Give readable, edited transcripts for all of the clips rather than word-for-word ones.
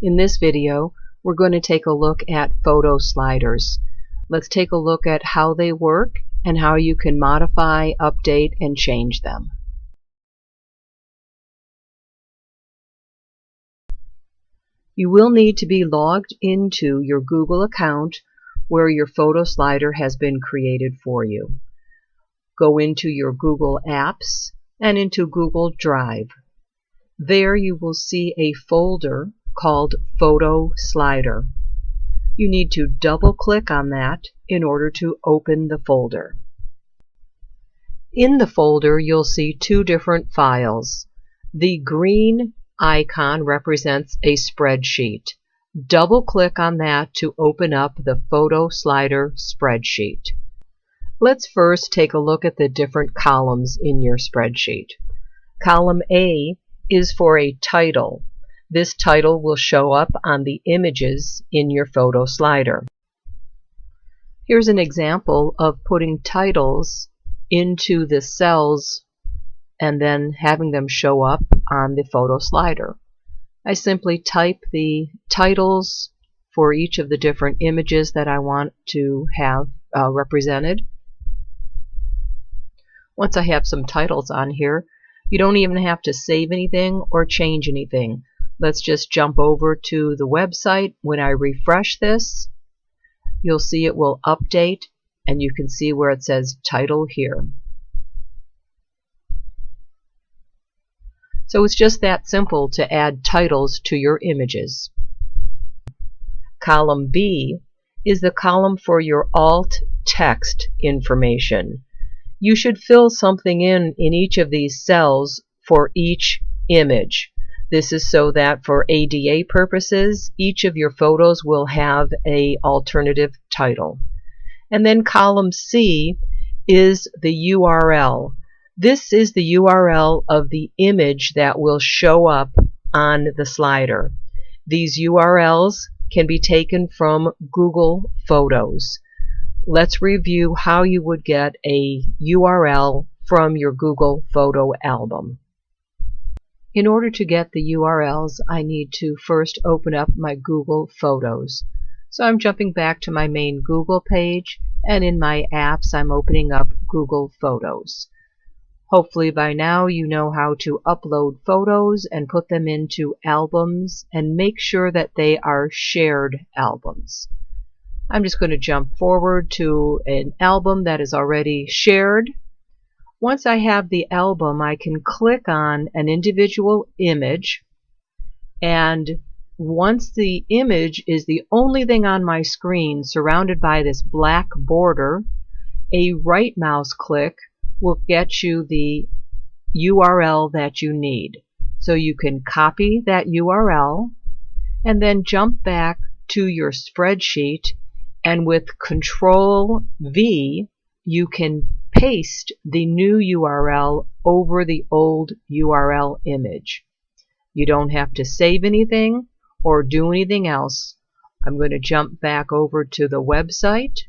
In this video, we're going to take a look at photo sliders. Let's take a look at how they work and how you can modify, update, and change them. You will need to be logged into your Google account where your photo slider has been created for you. Go into your Google Apps and into Google Drive. There you will see a folder called Photo Slider. You need to double-click on that in order to open the folder. In the folder you'll see two different files. The green icon represents a spreadsheet. Double-click on that to open up the Photo Slider spreadsheet. Let's first take a look at the different columns in your spreadsheet. Column A is for a title. This title will show up on the images in your photo slider. Here's an example of putting titles into the cells and then having them show up on the photo slider. I simply type the titles for each of the different images that I want to have represented. Once I have some titles on here, you don't even have to save anything or change anything. Let's just jump over to the website. When I refresh this, you'll see it will update, and you can see where it says title here. So it's just that simple to add titles to your images. Column B is the column for your alt text information. You should fill something in each of these cells for each image. This is so that for ADA purposes, each of your photos will have an alternative title. And then column C is the URL. This is the URL of the image that will show up on the slider. These URLs can be taken from Google Photos. Let's review how you would get a URL from your Google photo album. In order to get the URLs, I need to first open up my Google Photos. So I'm jumping back to my main Google page, and in my apps I'm opening up Google Photos. Hopefully by now you know how to upload photos and put them into albums and make sure that they are shared albums. I'm just going to jump forward to an album that is already shared. Once I have the album, I can click on an individual image, and once the image is the only thing on my screen surrounded by this black border, a right mouse click will get you the URL that you need. So you can copy that URL and then jump back to your spreadsheet, and with Control V you can paste the new URL over the old URL image. You don't have to save anything or do anything else. I'm going to jump back over to the website,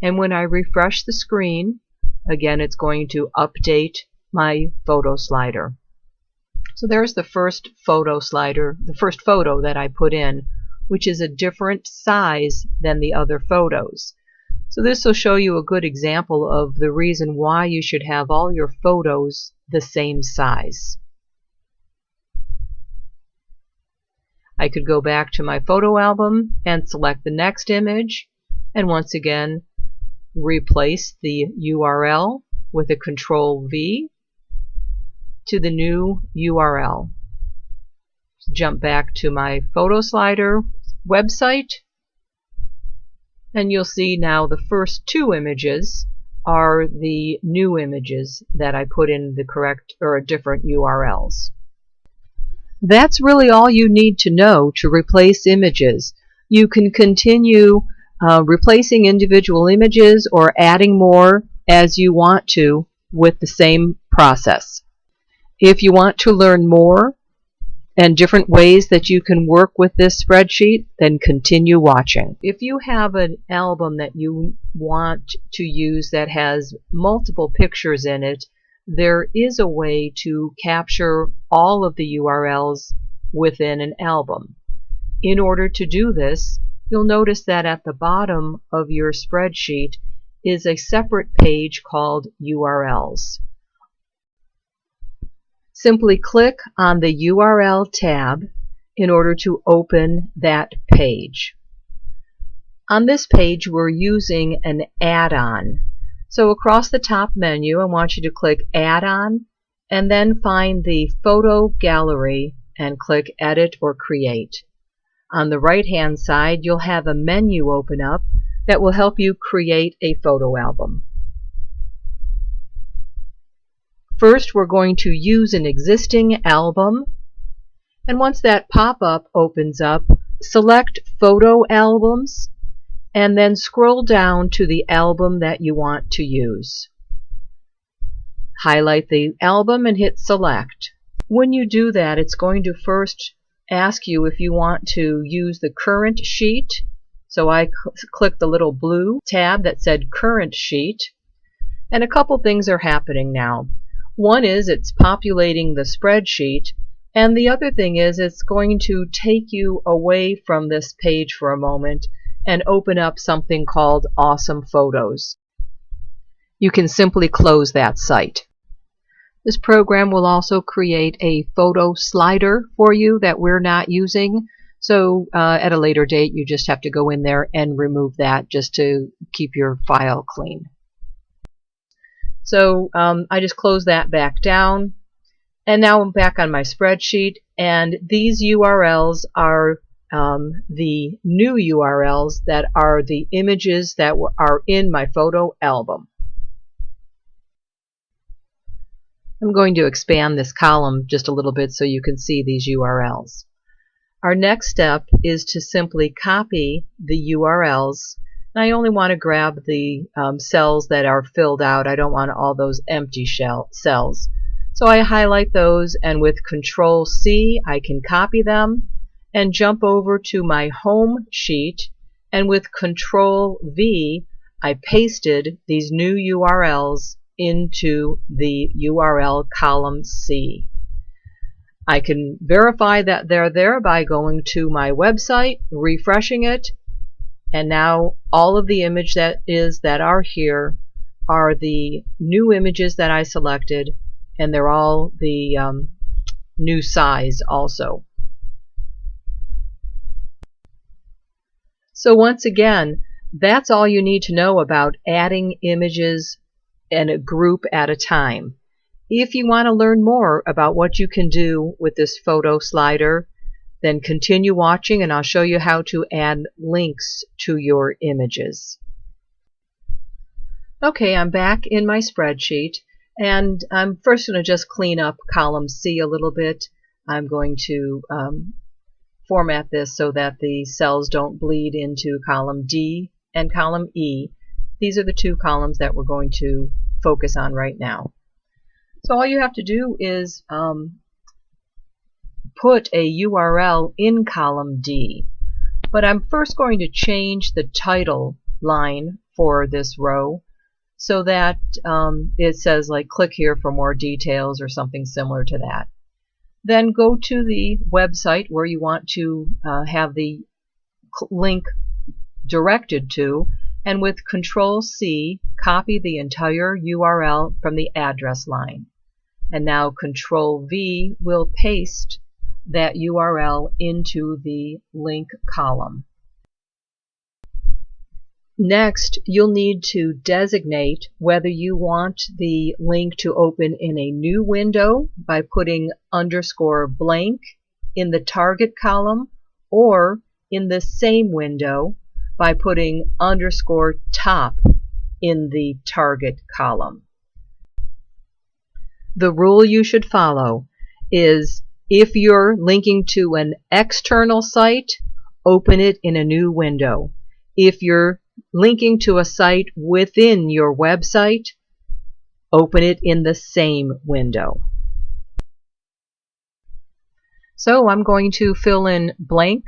and when I refresh the screen, again it's going to update my photo slider. So there's the first photo slider, the first photo that I put in, which is a different size than the other photos. So this will show you a good example of the reason why you should have all your photos the same size. I could go back to my photo album and select the next image, and once again replace the URL with a Control V to the new URL. Jump back to my photo slider website, and you'll see now the first two images are the new images that I put in the correct or different URLs. That's really all you need to know to replace images. You can continue replacing individual images or adding more as you want to with the same process. If you want to learn more and different ways that you can work with this spreadsheet, then continue watching. If you have an album that you want to use that has multiple pictures in it, there is a way to capture all of the URLs within an album. In order to do this, you'll notice that at the bottom of your spreadsheet is a separate page called URLs. Simply click on the URL tab in order to open that page. On this page, we're using an add-on. So across the top menu, I want you to click Add-on and then find the photo gallery and click Edit or Create. On the right-hand side, you'll have a menu open up that will help you create a photo album. First, we're going to use an existing album, and once that pop-up opens up, select Photo Albums and then scroll down to the album that you want to use. Highlight the album and hit Select. When you do that, it's going to first ask you if you want to use the current sheet. So I clicked the little blue tab that said Current Sheet, and a couple things are happening now. One is it's populating the spreadsheet, and the other thing is it's going to take you away from this page for a moment and open up something called Awesome Photos. You can simply close that site. This program will also create a photo slider for you that we're not using, so at a later date you just have to go in there and remove that just to keep your file clean. So I just closed that back down, and now I'm back on my spreadsheet, and these URLs are the new URLs that are the images that are in my photo album. I'm going to expand this column just a little bit so you can see these URLs. Our next step is to simply copy the URLs. I only want to grab the cells that are filled out. I don't want all those empty cells. So I highlight those, and with Control-C I can copy them and jump over to my home sheet, and with Control-V I pasted these new URLs into the URL column C. I can verify that they're there by going to my website, refreshing it, and now all of the images that are here are the new images that I selected, and they're all the new size also. So once again, that's all you need to know about adding images in a group at a time. If you want to learn more about what you can do with this photo slider, then continue watching and I'll show you how to add links to your images. Okay, I'm back in my spreadsheet, and I'm first going to just clean up column C a little bit. I'm going to format this so that the cells don't bleed into column D and column E. These are the two columns that we're going to focus on right now. So all you have to do is put a URL in column D. But I'm first going to change the title line for this row so that it says, like, click here for more details or something similar to that. Then go to the website where you want to have the link directed to, and with Control-C copy the entire URL from the address line. And now Control-V will paste that URL into the link column. Next, you'll need to designate whether you want the link to open in a new window by putting _blank in the target column, or in the same window by putting _top in the target column. The rule you should follow is, if you're linking to an external site, open it in a new window. If you're linking to a site within your website, open it in the same window. So I'm going to fill in blank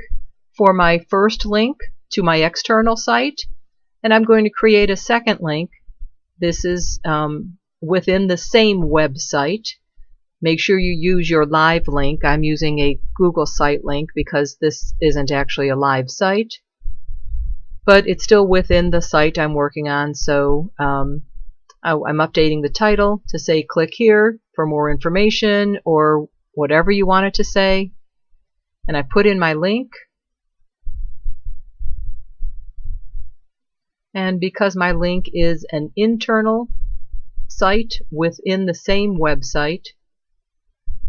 for my first link to my external site, and I'm going to create a second link. This is within the same website, Make sure you use your live link. I'm using a Google site link because this isn't actually a live site, but it's still within the site I'm working on, so I'm updating the title to say click here for more information or whatever you want it to say, and I put in my link. And because my link is an internal site within the same website,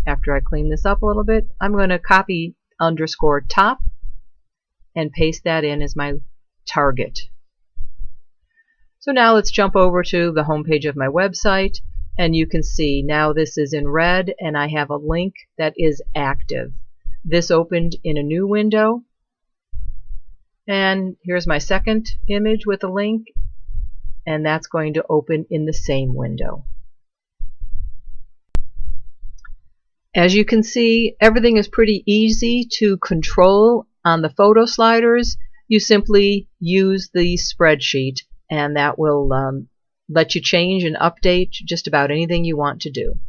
after I clean this up a little bit, I'm going to copy _top and paste that in as my target. So now let's jump over to the home page of my website, and you can see now this is in red and I have a link that is active. This opened in a new window, and here's my second image with a link, and that's going to open in the same window. As you can see, everything is pretty easy to control on the photo sliders. You simply use the spreadsheet, and that will let you change and update just about anything you want to do.